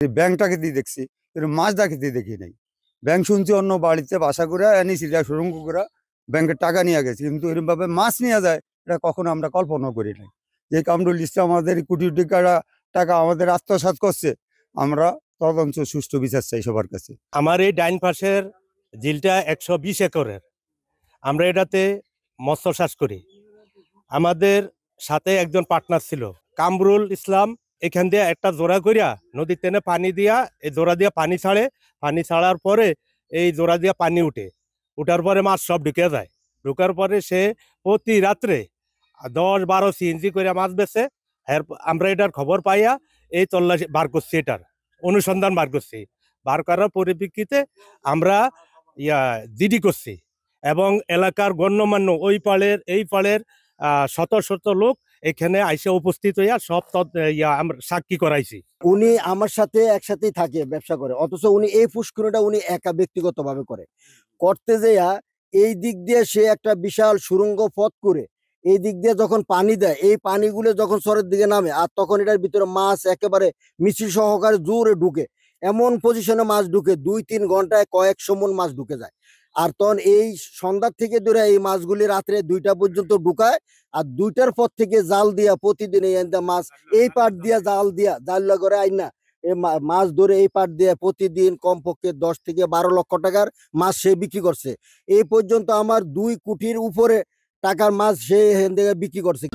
Bank ডাকাতি দেখছি, কিন্তু মাছ ডাকাতি দেখি নাই। ব্যাংক শুনছি অন্য বাড়িতে বাসা করে এনেছি, সুরঙ্গ করে ব্যাংকের টাকা নিয়ে গেছে, কিন্তু এরকম ভাবে মাছ নিয়ে যায় এটা কখনো আমরা কল্পনা করি নাই। যে কামরুল ইসলাম আমাদের কোটি কোটি টাকা আমাদের আত্মসাৎ করছে, আমরা তদন্ত সুষ্ঠু বিচার চাই সবার কাছে। আমার এই ডাইন পাশের ঝিলটা 120 একরের। আমরা এটাতে মৎস্য চাষ করি। আমাদের সাথে একজন পার্টনার ছিল কামরুল ইসলাম। এখান দিয়ে একটা জোড়া করিয়া নদীর টেনে পানি দিয়া, এই জোড়া দিয়া পানি ছাড়ে। পানি ছাড়ার পরে এই জোড়া দিয়া পানি উঠার পরে মাছ সব ঢুকে যায়। ঢুকার পরে সে প্রতি রাত্রে 10-12 সিএনজি করে মাছ বেছে। আমরা এটার খবর পাইয়া এই তল্লাশি বার করছি, এটার অনুসন্ধান বার করছি। বার করার পরিপ্রেক্ষিতে আমরা জিডি করছি এবং এলাকার গণ্যমান্য ওই পাড়ের এই পাড়ের শত শত লোক এখানে আইসে উপস্থিত হইয়া সব আমরা সাক্ষী করাইছি। উনি আমার সাথে একসাথেই থাকে, ব্যবসা করে, অথচ উনি এই পুষ্করিণীটা উনি একা ব্যক্তিগতভাবে করতে যেয়া এই দিক দিয়ে সে একটা বিশাল সুড়ঙ্গ পথ করে এই দিক দিয়ে যখন পানি দেয়, এই পানিগুলো যখন চরের দিকে নামে, আর তখন এটার ভিতরে মাছ একেবারে মিছিল সহকারে জোরে ঢুকে, এমন পজিশনে মাছ ঢুকে 2-3 ঘন্টায় কয়েকশো মন মাছ ঢুকে যায়। আর তখন এই সন্ধ্যার থেকে ধরে এই মাছগুলি রাত্রে 2টা পর্যন্ত ঢুকায়, আর 2টার পর থেকে জাল দিয়া প্রতিদিন এই মাছ এই পাট দিয়া জাল করে আইনা মাছ ধরে এই পাট দিয়ে প্রতিদিন কমপক্ষে 10 থেকে 12 লক্ষ টাকার মাছ সে বিক্রি করছে। এই পর্যন্ত আমার 2 কোটির উপরে টাকার মাছ সে এখান থেকে বিক্রি করছে।